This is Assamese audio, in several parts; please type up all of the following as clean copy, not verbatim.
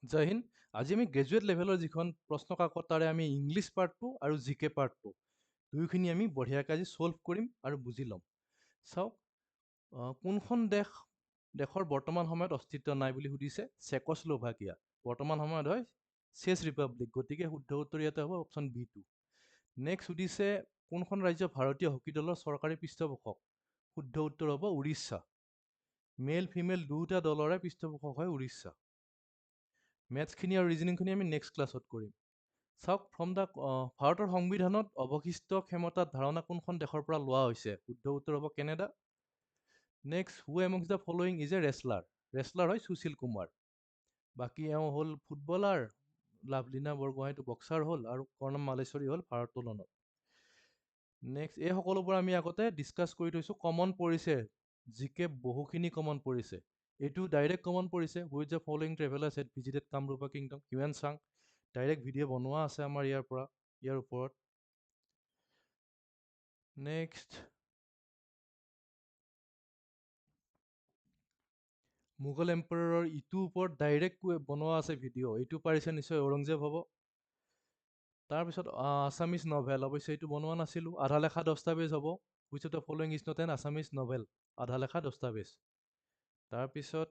জয় হিন্দ। আজি আমি গ্ৰেজুৱেট লেভেলৰ যিখন প্ৰশ্ন কাকত তাৰে আমি ইংলিছ পাৰ্টটো আৰু জি কে পাৰ্টটো দুয়োখিনি আমি বঢ়িয়াকৈ আজি ছল্ভ কৰিম আৰু বুজি ল'ম। চাওক, কোনখন দেশৰ বৰ্তমান সময়ত অস্তিত্ব নাই বুলি সুধিছে? চেকস্লোভাকিয়া। বৰ্তমান সময়ত হয় চেছ ৰিপাব্লিক, গতিকে শুদ্ধ উত্তৰ ইয়াতে হ'ব অপশ্যন বি টু। নেক্সট সুধিছে কোনখন ৰাজ্য ভাৰতীয় হকী দলৰ চৰকাৰী পৃষ্ঠপোষক? শুদ্ধ উত্তৰ হ'ব উৰিষ্যা। মেল ফিমেল দুয়োটা দলৰে পৃষ্ঠপোষক হয় উৰিষ্যা। মেথছখিনি আৰু ৰিজনিংখিনি আমি নেক্সট ক্লাছত কৰিম। চাওক, ভাৰতৰ সংবিধানত অৱশিষ্ট ক্ষমতাৰ ধাৰণা কোনখন দেশৰ পৰা লোৱা হৈছে? শুদ্ধ উত্তৰ হ'ব Canada. Next, who amongst the following is a wrestler? Wrestler হয় সুশীল কুমাৰ। বাকী এওঁ হ'ল ফুটবলাৰ, লাভলীনা বৰগোহাঁইটো বক্সাৰ হ'ল, আৰু কৰ্ণম মালেশ্বৰী হ'ল ভাৰত্তোলনত। নেক্সট, এই সকলোবোৰ আমি আগতে ডিছকাছ কৰি থৈছোঁ। কমন পৰিছে, জিকে বহুখিনি কমন পৰিছে। এইটো ডাইৰেক্ট কমন পৰিছে। Who is the following travellers head visited Kamrupa kingdom? Hiuen Tsang. Direct video' বনোৱা আছে আমাৰ ইয়াৰ ওপৰত। নেক্সট, মোগল এম্পায়াৰৰ ইটোৰ ওপৰত ডাইৰেক্ট বনোৱা আছে ভিডিঅ'। এইটো পাৰিছে নিশ্চয় ঔৰংজেব হ'ব। তাৰপিছত আছামিজ নভেল, অৱশ্যে এইটো বনোৱা নাছিলোঁ। আধা লেখা দস্তাবেজ হ'ব। Which of the following is not an Assamese novel? Adha Lekha Dastabej. তাৰপিছত,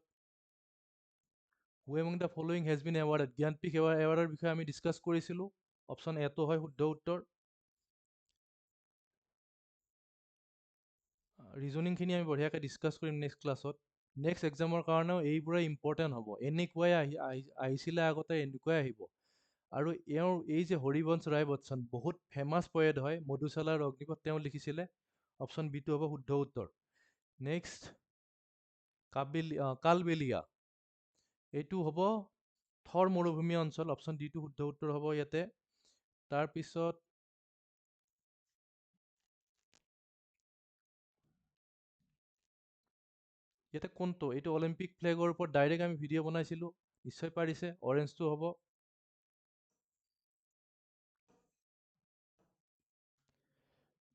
who among the following has been awarded? Jnanpith এৱাৰ্ডৰ বিষয়ে আমি ডিছকাছ কৰিছিলোঁ। অপশ্যন এটো হয় শুদ্ধ উত্তৰ। ৰিজনিংখিনি আমি বঢ়িয়াকৈ ডিছকাছ কৰিম নেক্সট ক্লাছত। নেক্সট এক্সামৰ কাৰণেও এইবোৰে ইম্পৰ্টেণ্ট হ'ব। এনেকুৱাই আহিছিলে আগতে, এনেকুৱাই আহিব। আৰু এই যে হৰিবংশ ৰায় বচ্চন, বহুত ফেমাছ পয়েট হয়। মধুশালাৰ অগ্নিপথ তেওঁ লিখিছিলে। অপশ্যন বি টো হ'ব শুদ্ধ উত্তৰ। নেক্সট, কালবেলিয়া, এইটো হ'ব থৰ মৰুভূমি অঞ্চল। অপশ্যন ডি টো শুদ্ধ উত্তৰ হ'ব ইয়াতে। তাৰপিছত, ইয়াতে কোনটো? এইটো অলিম্পিক ফ্লেগৰ ওপৰত ডাইৰেক্ট আমি ভিডিঅ' বনাইছিলোঁ। নিশ্চয় পাৰিছে। অৰেঞ্জটো হ'ব।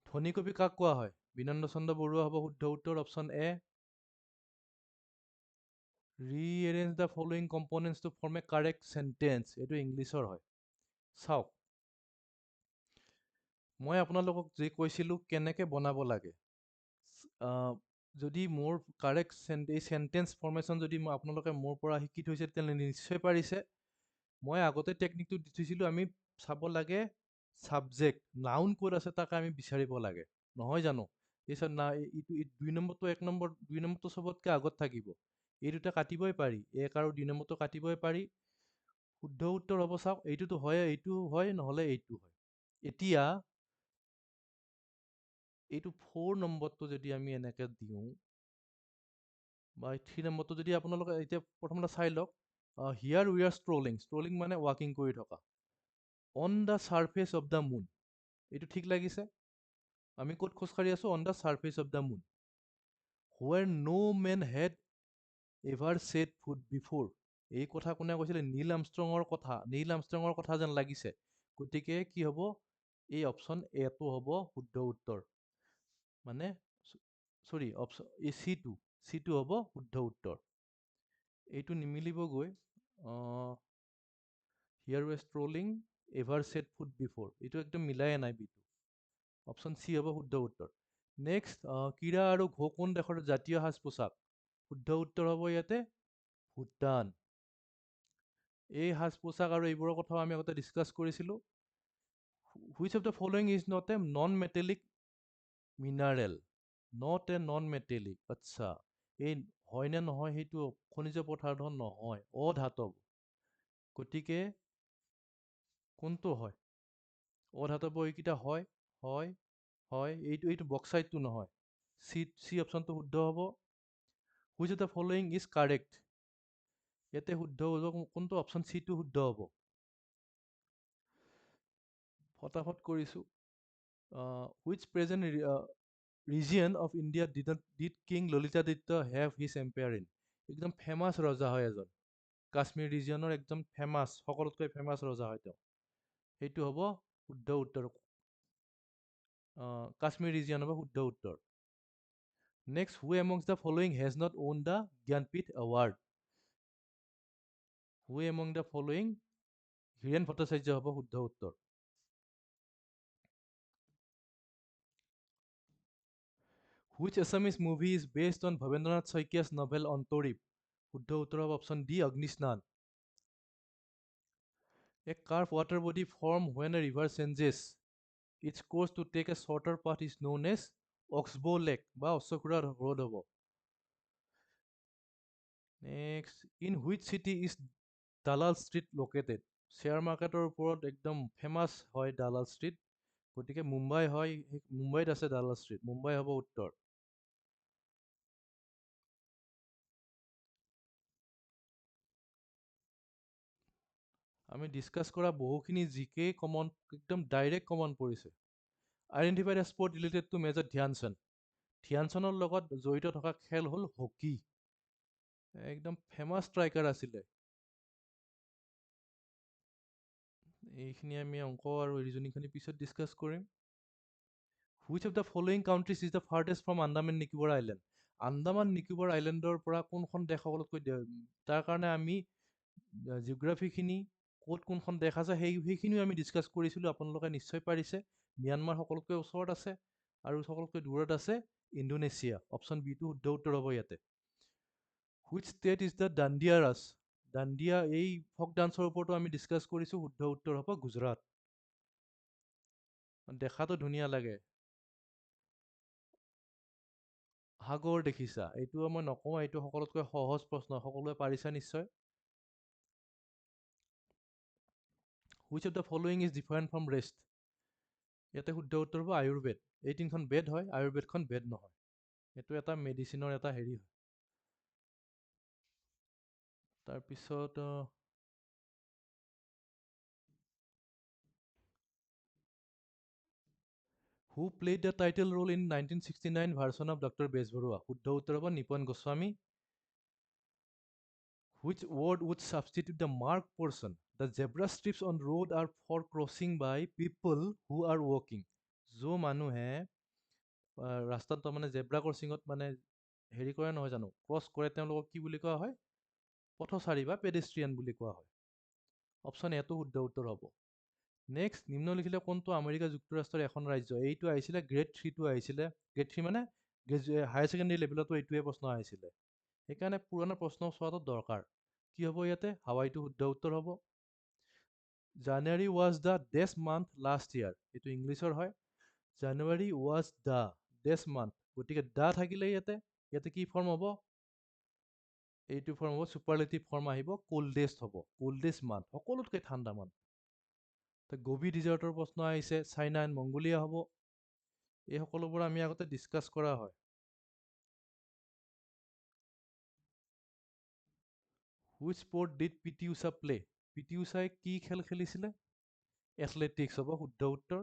ধনী কবি কাক কোৱা হয়? বিনন্দ চন্দ্ৰ বৰুৱা হ'ব শুদ্ধ উত্তৰ। Option A. Rearrange the following components to form a correct sentence, এইটো ইংলিছৰ হয়। চাওক, মই আপোনালোকক যে কৈছিলোঁ কেনেকৈ বনাব লাগে, যদি মোৰ কাৰেক্ট এই চেণ্টেন্স ফৰ্মেশ্যন যদি আপোনালোকে মোৰ পৰা শিকি থৈছে তেতিয়াহ'লে নিশ্চয় পাৰিছে। মই আগতে টেকনিকটো দি থৈছিলোঁ, আমি চাব লাগে ছাবজেক্ট, নাউন ক'ত আছে তাক আমি বিচাৰিব লাগে, নহয় জানো? এই 2 নম্বৰটো চবতকৈ আগত থাকিব। এই দুটা কাটিবই পাৰি, 1 আৰু 2 নম্বৰটো কাটিবই পাৰি। শুদ্ধ উত্তৰ হ'ব, চাওক, এইটো হয়, নহ'লে এইটো হয়। এতিয়া এইটো 4 নম্বৰটো যদি আমি এনেকৈ দিওঁ, বা 3 নম্বৰটো যদি আপোনালোকে এতিয়া প্ৰথমতে চাই লওক, হিয়াৰ উই আৰ ষ্ট্ৰলিং মানে ৱাকিং কৰি থকা। On the surface of the moon, এইটো ঠিক লাগিছে। আমি ক'ত খোজকাঢ়ি আছোঁ? On the surface of the moon. Where no' men had ever set foot before, এই কথা কোনে কৈছিলে? নীল আমষ্ট্ৰঙৰ কথা যেন লাগিছে। গতিকে কি হ'ব? এই অপশ্যন এটো হ'ব শুদ্ধ উত্তৰ। মানে চৰি, অপশ্যন এই চি টু হ'ব শুদ্ধ উত্তৰ। এইটো নিমিলিবগৈ। হিয়াৰ ৱে ষ্ট্ৰলিং এভাৰ ছেট ফুট বিফোৰ, এইটো একদম মিলাই নাই বিটো। অপশ্যন চি হ'ব শুদ্ধ উত্তৰ। নেক্সট, কিৰা আৰু ঘো কোন দেশৰ জাতীয় সাজ পোছাক? শুদ্ধ উত্তৰ হ'ব ইয়াতে ভূটান। এই সাজ পোছাক আৰু এইবোৰৰ কথাও আমি আগতে ডিছকাছ কৰিছিলোঁ। Which of the following is not a non metallic mineral? Not a non metallic, আচ্ছা। এই হয় নে নহয় সেইটো খনিজ পদাৰ্থ নহয়, অধাতৱ। গতিকে কোনটো হয়? অধাতৱ এইকেইটা হয়, হয়, হয়। এইটো বক্সাইটটো নহয়। চি অপশ্যনটো শুদ্ধ হ'ব। Which of the following is correct? ইয়াতে শুদ্ধ হ'ব কোনটো? অপশ্যন চিটো শুদ্ধ হ'ব। ফটাফট কৰিছোঁ। Which present region of India did king Lalitaditya have his empire in? একদম ফেমাছ ৰজা হয় এজন। কাশ্মীৰ ৰিজিয়নৰ একদম ফেমাছ, সকলোতকৈ ফেমাছ ৰজা হয় তেওঁ। সেইটো হ'ব শুদ্ধ উত্তৰ। কাশ্মীৰ ৰিজিয়ন হ'ব শুদ্ধ উত্তৰ। Next, who amongst the following has not won the Jnanpith award? Who among the following Hiren Bhattacharya হ'ব শুদ্ধ উত্তৰ। Which Assamese movie is based on Bhabendranath Saikia's novel Antareep? শুদ্ধ উত্তৰ হ'ব option D Agnisnan. A carved water body form when a river changes its course to take a shorter path is known as Oxbow Lake বা অশ্বক্ষুৰা হ্ৰদ হ'ব। Next, in which city is দালাল ষ্ট্ৰীট লোকেটেড? শ্বেয়াৰ মাৰ্কেটৰ ওপৰত একদম ফেমাছ হয় দালাল ষ্ট্ৰীট, গতিকে মুম্বাই হয়, মুম্বাইত আছে দালাল ষ্ট্ৰীট, মুম্বাই হ'ব উত্তৰ। আমি ডিছকাছ কৰা বহুখিনি জিকে কমন, একদম ডাইৰেক্ট কমন পৰিছে। Identified A sport related to major ধ্যান চান্দ? ধ্যান চান্দৰ লগত জড়িত থকা খেল হ'ল হকী। একদম ফেমাছ ষ্ট্ৰাইকাৰ আছিলে। এইখিনি আমি অংক আৰু ৰিজনিংখিনি পিছত ডিছকাছ কৰিম। Which of the following countries is the farthest from Andaman Nicobar island? Andaman Nicobar আইলেণ্ডৰ পৰা কোনখন দেশ সকলোতকৈ, তাৰ কাৰণে আমি জিঅ'গ্ৰাফিখিনি ক'ত কোনখন দেশ আছে সেইখিনিও আমি ডিছকাছ কৰিছিলোঁ, আপোনালোকে নিশ্চয় পাৰিছে। ম্যানমাৰ সকলোতকৈ ওচৰত আছে আৰু সকলোতকৈ দূৰত আছে ইণ্ডোনেছিয়া। অপশ্যন বিটো শুদ্ধ উত্তৰ হ'ব ইয়াতে। Which state is the Dandiya ৰাজ? দাণ্ডিয়া এই ফক ডান্সৰ ওপৰতো আমি ডিছকাছ কৰিছোঁ, শুদ্ধ উত্তৰ হ'ব গুজৰাট। দেখাতো ধুনীয়া লাগে। সাগৰ দেখিছা? এইটো মই নকওঁ, এইটো সকলোতকৈ সহজ প্ৰশ্ন, সকলোৱে পাৰিছা নিশ্চয়। Which of the following is different from rest? ইয়াতে শুদ্ধ উত্তৰ হ'ব আয়ুৰ্বেদ। এই তিনিখন বেদ হয়, আয়ুৰ্বেদখন বেদ নহয়। এইটো এটা মেডিচিনৰ এটা হেৰি হয়। তাৰপিছত who played the title role in 1969 version of doctor Bezbaruah? শুদ্ধ উত্তৰ হ'ব Nipon Goswami. Which word would substitute the marked portion? The zebra strips on road are for crossing by people who are walking. जो মানুহে ৰাস্তাত মানে জেব্ৰা ক্ৰচিঙত মানে হেৰি কৰে নহয় জানো, ক্ৰছ কৰে, তেওঁলোকক কি বুলি কোৱা হয়? পথচাৰী বা পেডেষ্ট্ৰিয়ান বুলি কোৱা হয়। অপশ্যন এটো শুদ্ধ উত্তৰ হ'ব। নেক্সট, নিম্নলিখিত কোনটো আমেৰিকা যুক্তৰাষ্ট্ৰৰ এখন ৰাজ্য? এইটো আহিছিলে গ্ৰেড 3টো আহিছিলে। গ্ৰেড 3 মানে হায়াৰ ছেকেণ্ডেৰী লেভেলতো এইটোৱে প্ৰশ্ন আহিছিলে, সেইকাৰণে পুৰণা প্ৰশ্ন চোৱাটো দৰকাৰ। কি হ'ব ইয়াতে? হাৱাইটো শুদ্ধ উত্তৰ হ'ব। January was the days month last year? এইটো ইংলিছৰ হয়। January was the days month, গতিকে দ্য থাকিলে ইয়াতে কি ফৰ্ম হ'ব? এইটো ফৰ্ম হ'ব ছুপাৰলেটিভ ফৰ্ম আহিব, কোল্ডেষ্ট হ'ব, কোল্ডেষ্ট মান্থ, সকলোতকৈ ঠাণ্ডা মান্থ। গভি ডিজাৰ্টৰ প্ৰশ্ন আহিছে, চাইনা এণ্ড মংগোলিয়া হ'ব। এই সকলোবোৰ আমি আগতে ডিছকাছ কৰা হয়। Which sport did P T Usha play? P T উষাই কি খেল খেলিছিলে? এথলেটিক্স হ'ব শুদ্ধ উত্তৰ।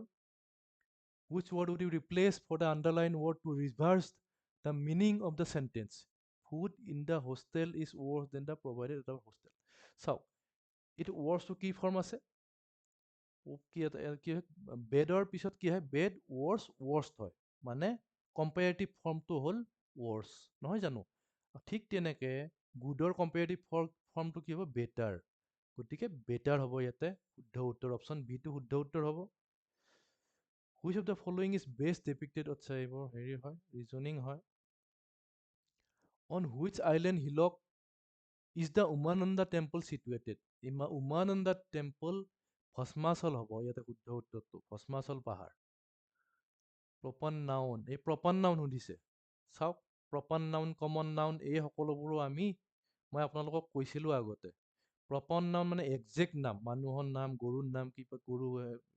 Which word would you replace for the underline word to reverse the meaning of the sentence? Food in the hostel is worse than the provided at the hostel. চাওক, এইটো ৱৰ্ছটো কি ফৰ্ম আছে? কি হয়, বেডৰ পিছত কি হয়? বেড ৱৰ্ছ ৱৰ্ষ্ট হয়, মানে কম্পেৰেটিভ ফৰ্মটো হ'ল ৱৰ্ছ, নহয় জানো? ঠিক তেনেকে গুডৰ কম্পেৰেটিভ ফৰ্মটো কি হ'ব? বেটাৰ। গতিকে বেটাৰ হ'ব ইয়াতে শুদ্ধ উত্তৰ। অপশ্যন বিটো শুদ্ধ উত্তৰ হ'ব। Which of the following is best depicted? আচ্ছা, এইবোৰ হেৰি হয়, ৰিজনিং হয়। On which island hillock is the Umananda temple situated? Umananda temple Bhasmachal হ'ব ইয়াতে শুদ্ধ উত্তৰটো, ভস্মাচল পাহাৰ। প্ৰপান নাউন, এই প্ৰপান নাউন সুধিছে। চাওক, প্ৰপান নাউন, কমন নাউন, এই সকলোবোৰো মই আপোনালোকক কৈছিলোঁ আগতে। প্ৰপান নাউন মানে একজেক্ট নাম, মানুহৰ নাম, গৰুৰ নাম, কিবা গৰু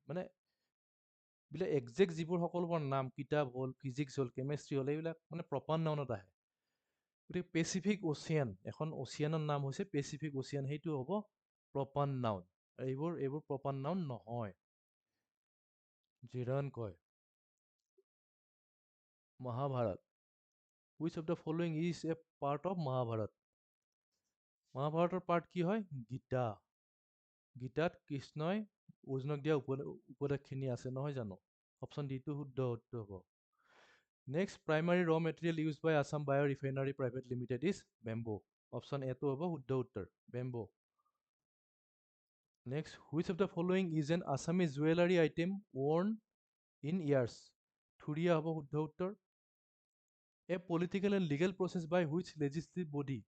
মানে বিলাক একজেক্ট যিবোৰ সকলোবোৰ নাম, কিতাপ হ'ল, ফিজিক্স হ'ল, কেমেষ্ট্ৰি হ'ল, এইবিলাক মানে প্ৰপান নাউনত আহে। গতিকে পেচিফিক অচিয়ান, এখন অচিয়ানৰ নাম হৈছে পেচিফিক অচিয়ান, সেইটো হ'ব প্ৰপান নাউন। এইবোৰ প্ৰপান নাউন নহয়। জিৰণ কয়। Mahabharat, which of the following is a part of Mahabharat? মহাভাৰতৰ পাৰ্ট কি হয়? গীতা। গীতাত কৃষ্ণই অৰ্জুনক দিয়া উপদেশখিনি আছে, নহয় জানো? অপশ্যন ডিটো শুদ্ধ উত্তৰ হ'ব। Next, primary raw material use by Assam bio' refinery private limited is bamboo. Option এটো হ'ব শুদ্ধ উত্তৰ, bamboo. Next, which of the following is an Assamese jewelry item worn in years? Thuriya হ'ব শুদ্ধ উত্তৰ. A political and legal process by which legislative body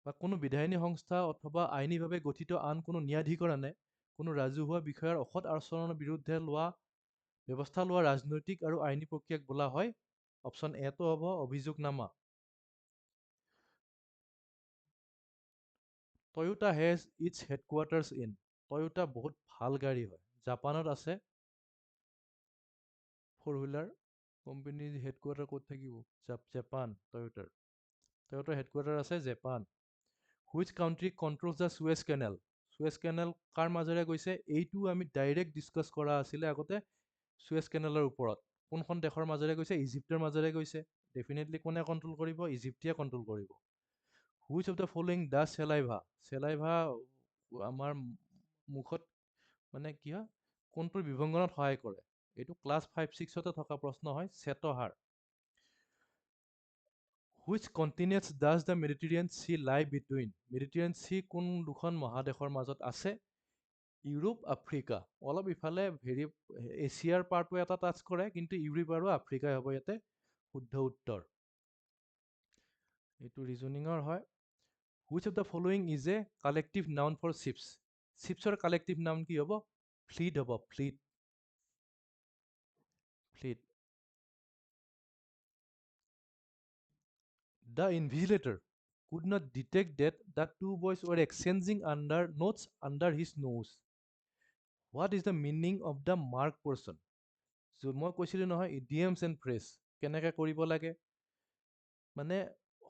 বা কোনো বিধায়িনী সংস্থা অথবা আইনীভাৱে গঠিত আন কোনো ন্যায়াধিকৰণে কোনো ৰাজহুৱা বিষয়ৰ অসৎ আচৰণৰ বিৰুদ্ধে ব্যৱস্থা লোৱা ৰাজনৈতিক আৰু আইনী প্ৰক্ৰিয়াক বোলা হয়। অপশ্যন এটো হ'ব অভিযোগনামা। Toyota has its headquarters in. Toyota বহুত ভাল গাড়ী হয়, জাপানত আছে। ফ'ৰ হুইলাৰ কোম্পানীৰ হেডকোৱাৰ্টাৰ ক'ত থাকিব? জাপান। টয়োটাৰ হেডকোৱাৰ্টাৰ আছে Japan. Which country controls the চুৱেজ কেনেল? চুৱেজ কেনেল কাৰ মাজেৰে গৈছে? এইটো আমি ডাইৰেক্ট ডিছকাছ কৰা আছিলে আগতে চুৱেজ কেনেলৰ ওপৰত। কোনখন দেশৰ মাজেৰে গৈছে? ইজিপ্তৰ মাজেৰে গৈছে। ডেফিনেটলি কোনে কণ্ট্ৰল কৰিব? ইজিপ্তিয়ে কণ্ট্ৰল কৰিব। Which of the following does saliva? Saliva আমাৰ মুখত মানে কি হয়, কোনটোৰ বিভংগনত সহায় কৰে? এইটো ক্লাছ 5-6 থকা প্ৰশ্ন হয়, শ্বেতহাৰ। Which continents does the Mediterranean C লাই বিটুইন? মেডিটেৰিয়ান চি কোন দুখন মহাদেশৰ মাজত আছে? Europe, Africa. অলপ ইফালে এছিয়াৰ পাৰ্টো এটা টাচ কৰে, কিন্তু ইউৰোপ আৰু আফ্ৰিকাই হ'ব ইয়াতে শুদ্ধ উত্তৰ। এইটো ৰিজনিঙৰ হয়। Which of the following is a collective noun for ships? চিপছৰ কালেক্টিভ নাউন কি হ'ব? ফ্লিট হ'ব, fleet. Fleet. The invigilator could not detect that the two boys were exchanging notes under his nose. What is the meaning of the mark person? So মই কৈছিলোঁ নহয় idioms and phrase কেনেকৈ কৰিব লাগে, মানে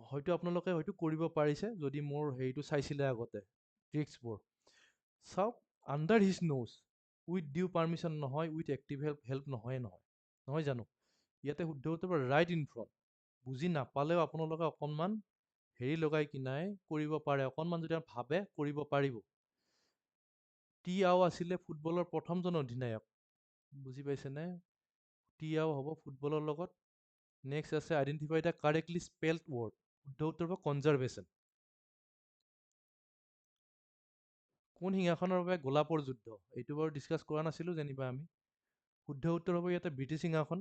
হয়তো আপোনালোকে হয়তো কৰিব পাৰিছে যদি মোৰ হেৰিটো চাইছিলে আগতে ট্ৰিক্সবোৰ। চাওক, under his nose with due permission নহয়, উইথ এক্টিভ হেল্প নহয় জানো? ইয়াতে শুদ্ধ উত্তৰ ৰাইট ইন ফ্ৰণ্ট। বুজি নাপালেও আপোনালোকে অকণমান হেৰি লগাই কিনাই কৰিব পাৰে, অকণমান যদি ভাবে কৰিব পাৰিব। টি আও আছিলে ফুটবলৰ প্ৰথমজন অধিনায়ক, বুজি পাইছেনে? টি আও হ'ব ফুটবলৰ লগত। নেক্সট আছে identify the correctly spelled word. শুদ্ধ উত্তৰ হ'ব কনজাৰভেশ্যন। কোন সিংহাসনৰ বাবে গোলাপৰ যুদ্ধ? এইটো বাৰু ডিছকাছ কৰা নাছিলোঁ যেনিবা আমি। শুদ্ধ উত্তৰ হ'ব ইয়াতে ব্ৰিটিছ সিংহাসন।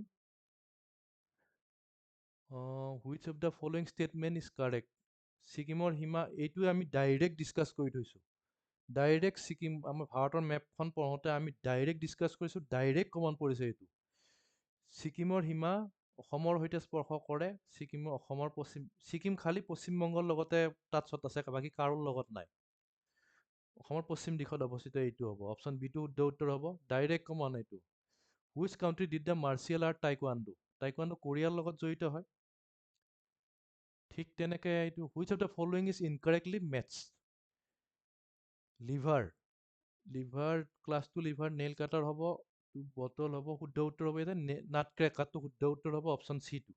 Which of the following statement is correct? ছিকিমৰ সীমা, এইটো আমি ডাইৰেক্ট ডিছকাছ কৰি থৈছোঁ। ডাইৰেক্ট ছিকিম, আমাৰ ভাৰতৰ মেপখন পঢ়োঁতে আমি ডাইৰেক্ট ডিছকাছ কৰিছোঁ, ডাইৰেক্ট কমন পৰিছে এইটো। ছিকিমৰ সীমা অসমৰ সৈতে স্পৰ্শ কৰে। ছিকিম খালী পশ্চিমবংগৰ লগতে টাচত আছে, বাকী কাৰো লগত নাই। অসমৰ পশ্চিম দিশত অৱস্থিত এইটো হ'ব। অপশ্যন বিটো শুদ্ধ উত্তৰ হ'ব, ডাইৰেক্ট কমন এইটো। Which country did the martial art taekwondo? Taekwondo কোৰিয়াৰ লগত জড়িত হয়। ঠিক তেনেকৈ এইটো which of the following is incorrectly মেথছ? Lever class 2 lever nail cutter হ'ব, বটল হ'ব, শুদ্ধ উত্তৰ হ'ব ইয়াতে নাট ক্ৰেকাৰটো শুদ্ধ উত্তৰ হ'ব অপশ্যন চিটো।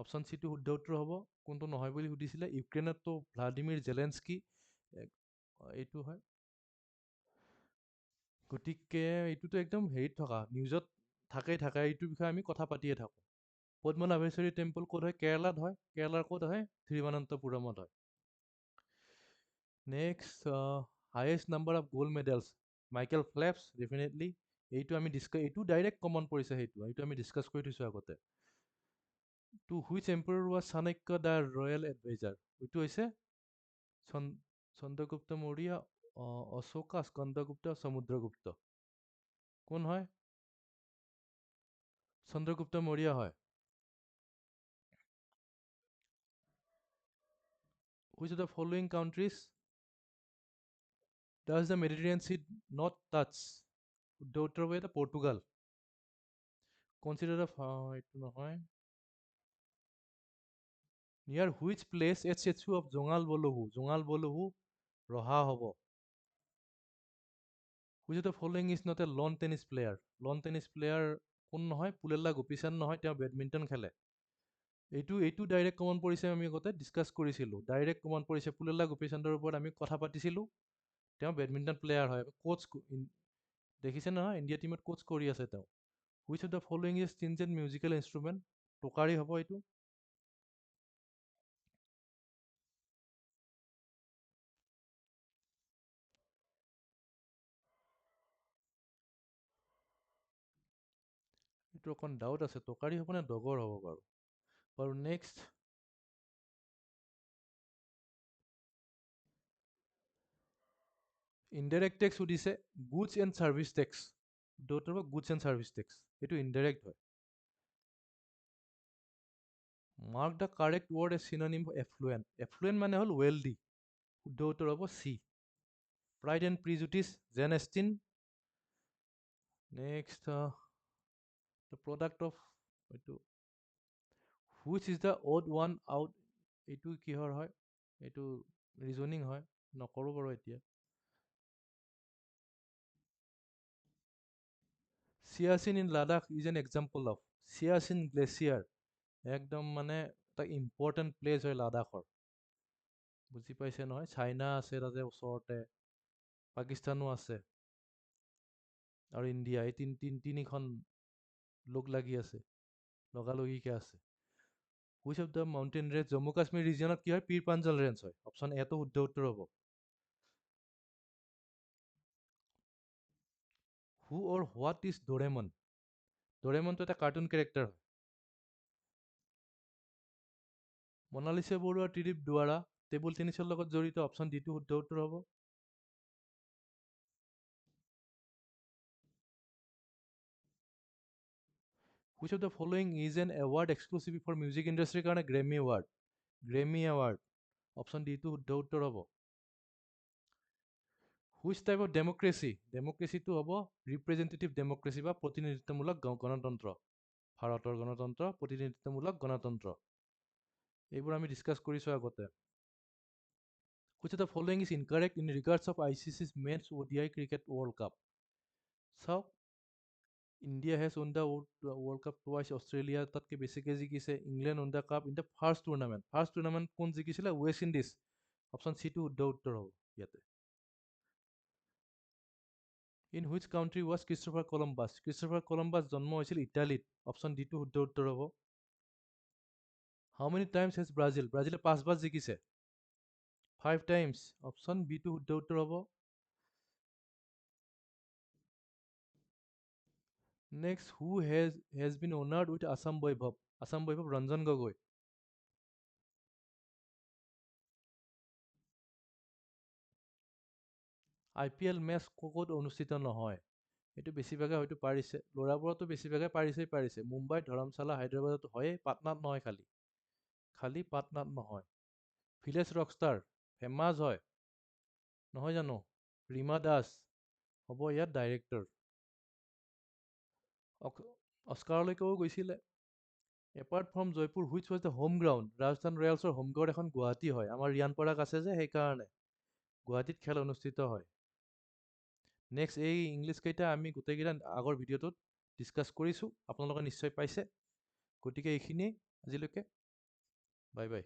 অপশ্যন চিটো শুদ্ধ উত্তৰ হ'ব। কোনটো নহয় বুলি সুধিছিলে, ইউক্ৰেইনততো ভ্লাডিমিৰ জেলেন্সকি এইটো হয়। গতিকে এইটোতো একদম হেৰিত থকা নিউজত থাকে এইটোৰ বিষয়ে আমি কথা পাতিয়ে থাকোঁ। পদ্মনাভেশ্বৰী টেম্পল ক'ত হয়? কেৰেলাত হয়। কেৰেলাৰ ক'ত হয়? থিৰুৱনন্তপুৰমত হয়। Next, highest number of gold medals? Michael Phelps, definitely. এইটো ডাইৰেক্ট কমন পৰিছে, সেইটো আমি ডিছকাছ কৰি থৈছোঁ আগতে। To which empire was Chanakya the royal adviser? এইটো হৈছে চন্দ্ৰগুপ্ত মৌৰ্য, অশোকা, স্কন্দগুপ্ত, সমুদ্ৰগুপ্ত। কোন হয়? চন্দ্ৰগুপ্ত মৌৰ্য হয়। Which of the following countries does the Mediterranean Sea not touch? শুদ্ধ উত্তৰ হ'ব এটা পৰ্তুগাল। Consider এইটো নহয়। Near which place a statue of জঙাল বলহু? জঙাল বলহু ৰহা হ'ব। Which of the following is not a lawn tennis player? lawn tennis player কোন নহয়? পুলেল্লা গোপীচান্দ নহয়, তেওঁ বেডমিণ্টন খেলে। এইটো ডাইৰেক্ট কমন পৰিছে, আমি আগতে ডিছকাছ কৰিছিলোঁ। ডাইৰেক্ট কমন পৰিছে, পুলেল্লা গোপীচান্দৰ ওপৰত আমি কথা পাতিছিলোঁ। তেওঁ বেডমিণ্টন প্লেয়াৰ হয়, কোচ দেখিছে নহয়, ইণ্ডিয়া টীমত কোচ কৰি আছে তেওঁ। Which of the following is stringent musical instrument? Tokari হ'ব এইটো। কিন্তু অকণ ডাউট আছে টকাৰী হ'ব নে ডগৰ হ'ব বাৰু বাৰু নেক্সট ইনডাইৰেক্ট টেক্স সুধিছে গুডছ এণ্ড ছাৰ্ভিচ টেক্স দুটাৰ পৰা গুডছ এণ্ড ছাৰ্ভিচ টেক্স এইটো ইনডাইৰেক্ট হয় mark the correct word a synonym affluent affluent মানে হ'ল ৱেলডি শুদ্ধ উত্তৰ হ'ব C Pride and Prejudice Jane Austen next the product of এইটো which is the odd one out এইটো কিহৰ হয় এইটো ৰিজনিং হয় নকৰোঁ বাৰু এতিয়া Siachen in Ladakh is an example of Siachen glacier একদম মানে এটা ইম্পৰ্টেণ্ট প্লেচ হয় লাডাখৰ বুজি পাইছে নহয় চাইনা আছে তাতে ওচৰতে পাকিস্তানো আছে আৰু ইণ্ডিয়া এই তিনিখন লোক লাগি আছে লগালগিকে আছে which of the mountain range Jammu Kashmir ৰিজনত কি হয় পীৰ পাঞ্জাল ৰেঞ্জ হয় অপশ্যন এটো শুদ্ধ উত্তৰ হ'ব who or what is Doraemon ডৰেমনটো এটা কাৰ্টুন কেৰেক্টাৰ হয় মনালিছা বৰুৱা ত্ৰিদীপ দুৱাৰা টেবুল টেনিছৰ লগত জড়িত অপশ্যন ডিটো শুদ্ধ উত্তৰ হ'ব which of the following is an award exclusive for music ইণ্ডাষ্ট্ৰীৰ কাৰণে গ্ৰেমি এৱাৰ্ড অপশ্যন ডিটো শুদ্ধ উত্তৰ হ'ব হুইচ টাইপ অফ ডেমক্ৰেচিটো হ'ব ৰিপ্ৰেজেণ্টেটিভ ডেমক্ৰেচি বা প্ৰতিনিধিত্বমূলক গণতন্ত্ৰ ভাৰতৰ গণতন্ত্ৰ প্ৰতিনিধিত্বমূলক গণতন্ত্ৰ এইবোৰ আমি ডিছকাছ কৰিছোঁ আগতে which of the following is incorrect in regards of I C C's men's ODI cricket world cup চাওক India has won the world cup twice Australia তাতকৈ বেছিকৈ জিকিছে England won the cup in the first tournament কোন জিকিছিলে ৱেষ্ট ইণ্ডিজ অপশ্যন চিটো শুদ্ধ উত্তৰ হ'ব ইয়াতে in which country was Christopher Columbus জন্ম হৈছিল ইটালীত অপশ্যন ডিটো শুদ্ধ উত্তৰ হ'ব হাউ মেনি টাইমছ হেজ ব্ৰাজিলে 5 বাৰ জিকিছে 5 টাইমছ অপশ্যন বিটো শুদ্ধ উত্তৰ হ'ব next who has been honoured with Assam Baibhav Ranjan Gogoi IPL match ক'ত অনুষ্ঠিত নহয় এইটো বেছিভাগে হয়তো পাৰিছে ল'ৰাবোৰতো বেছিভাগে পাৰিছে মুম্বাই ধৰমশালা হায়দৰাবাদত হয়ে পাটনাত নহয় খালি পাটনাত নহয় ভিলেজ ৰকষ্টাৰ ফেমাছ হয় নহয় জানো ৰীমা দাস হ'ব ইয়াত ডাইৰেক্টৰ অস্কাৰলৈকেও গৈছিলে apart from Jaipur which was the home ground Rajasthan ৰয়েলছৰ হোম গ্ৰাউণ্ড এখন গুৱাহাটী হয় আমাৰ ৰিয়ান পৰাগ আছে যে সেইকাৰণে গুৱাহাটীত খেল অনুষ্ঠিত হয় নেক্সট এই ইংলিছ কেইটা আমি গোটেইকেইটা আগৰ ভিডিঅ'টোত ডিছকাছ কৰিছোঁ আপোনালোকে নিশ্চয় পাইছে গতিকে এইখিনিয়ে আজিলৈকে বাই বাই